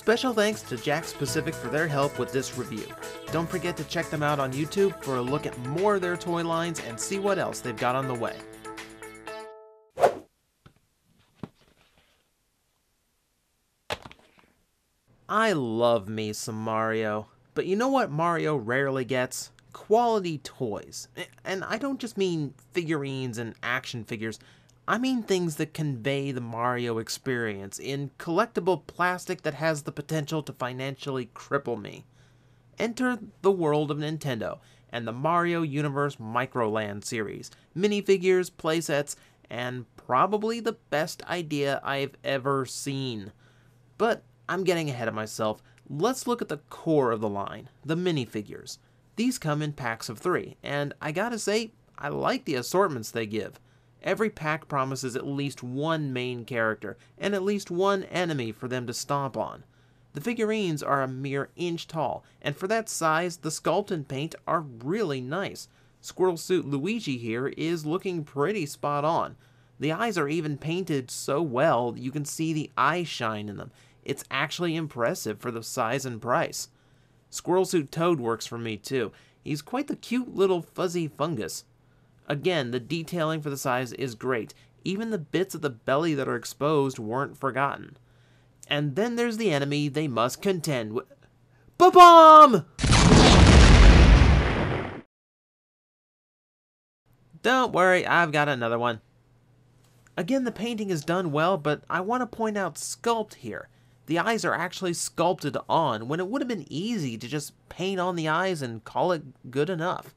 Special thanks to Jakks Pacific for their help with this review. Don't forget to check them out on YouTube for a look at more of their toy lines and see what else they've got on the way. I love me some Mario, but you know what Mario rarely gets? Quality toys. And I don't just mean figurines and action figures. I mean things that convey the Mario experience in collectible plastic that has the potential to financially cripple me. Enter the world of Nintendo and the Mario Universe Microland series, minifigures, playsets, and probably the best idea I've ever seen. But I'm getting ahead of myself. Let's look at the core of the line, the minifigures. These come in packs of 3, and I gotta say, I like the assortments they give. Every pack promises at least one main character, and at least one enemy for them to stomp on. The figurines are a mere inch tall, and for that size, the sculpt and paint are really nice. Squirrel Suit Luigi here is looking pretty spot on. The eyes are even painted so well you can see the eye shine in them. It's actually impressive for the size and price. Squirrel Suit Toad works for me too. He's quite the cute little fuzzy fungus. Again, the detailing for the size is great. Even the bits of the belly that are exposed weren't forgotten. And then there's the enemy they must contend with. Ba-bomb! Don't worry, I've got another one. Again, the painting is done well, but I want to point out sculpt here. The eyes are actually sculpted on, when it would have been easy to just paint on the eyes and call it good enough.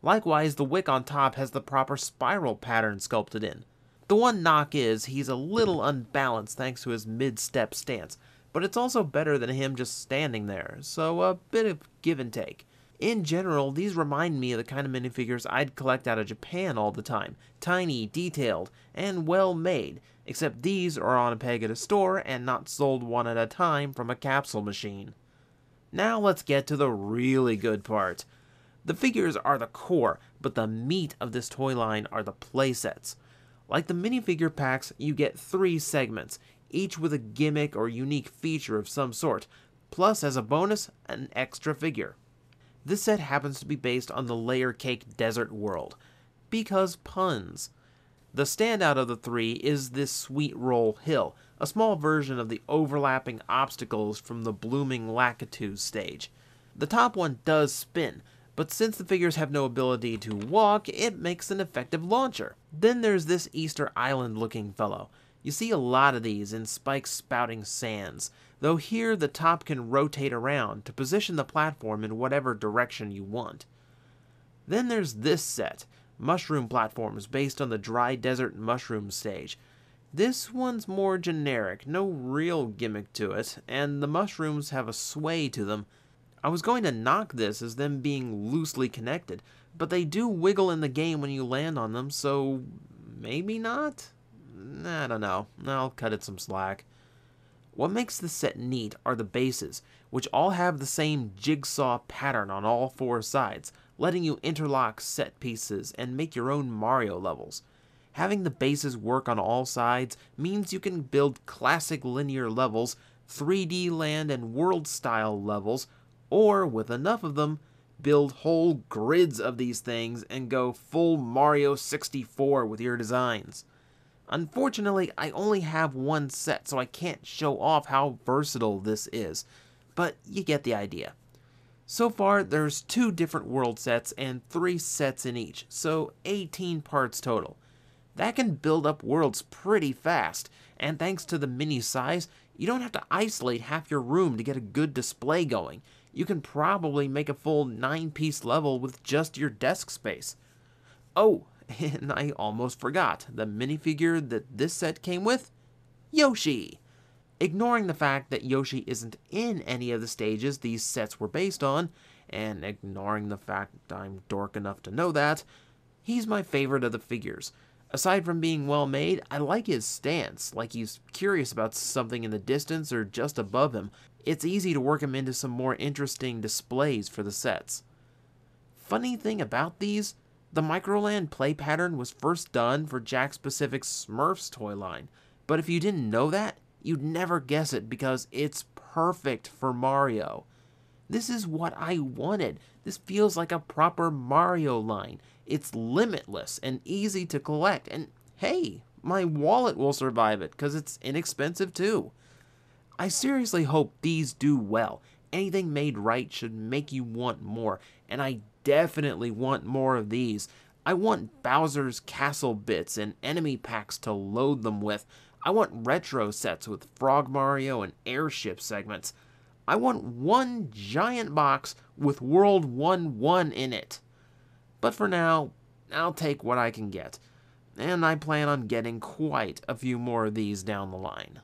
Likewise, the wick on top has the proper spiral pattern sculpted in. The one knock is, he's a little unbalanced thanks to his mid-step stance, but it's also better than him just standing there, so a bit of give and take. In general, these remind me of the kind of minifigures I'd collect out of Japan all the time. Tiny, detailed, and well made, except these are on a peg at a store and not sold one at a time from a capsule machine. Now let's get to the really good part. The figures are the core, but the meat of this toy line are the playsets. Like the minifigure packs, you get 3 segments, each with a gimmick or unique feature of some sort, plus as a bonus, an extra figure. This set happens to be based on the Layer Cake Desert world, because puns. The standout of the 3 is this Sweet Roll Hill, a small version of the overlapping obstacles from the Blooming Lakitu stage. The top one does spin, but since the figures have no ability to walk, it makes an effective launcher. Then there's this Easter Island looking fellow. You see a lot of these in spikes spouting sands, though here the top can rotate around to position the platform in whatever direction you want. Then there's this set, mushroom platforms based on the dry desert mushroom stage. This one's more generic, no real gimmick to it, and the mushrooms have a sway to them. I was going to knock this as them being loosely connected, but they do wiggle in the game when you land on them, so maybe not? I don't know. I'll cut it some slack. What makes this set neat are the bases, which all have the same jigsaw pattern on all 4 sides, letting you interlock set pieces and make your own Mario levels. Having the bases work on all sides means you can build classic linear levels, 3D land and world style levels, or, with enough of them, build whole grids of these things and go full Mario 64 with your designs. Unfortunately, I only have one set, so I can't show off how versatile this is, but you get the idea. So far, there's 2 different world sets and 3 sets in each, so 18 parts total. That can build up worlds pretty fast, and thanks to the mini size, you don't have to isolate half your room to get a good display going. You can probably make a full 9-piece level with just your desk space. Oh, and I almost forgot, the minifigure that this set came with? Yoshi! Ignoring the fact that Yoshi isn't in any of the stages these sets were based on, and ignoring the fact I'm dork enough to know that, he's my favorite of the figures. Aside from being well made, I like his stance, like he's curious about something in the distance or just above him. It's easy to work him into some more interesting displays for the sets. Funny thing about these, the Microland play pattern was first done for Jakks Pacific's Smurfs toy line, but if you didn't know that, you'd never guess it because it's perfect for Mario. This is what I wanted. This feels like a proper Mario line. It's limitless and easy to collect, and hey, my wallet will survive it because it's inexpensive too. I seriously hope these do well. Anything made right should make you want more, and I definitely want more of these. I want Bowser's Castle bits and enemy packs to load them with. I want retro sets with Frog Mario and airship segments. I want one giant box with World 1-1 in it. But for now, I'll take what I can get, and I plan on getting quite a few more of these down the line.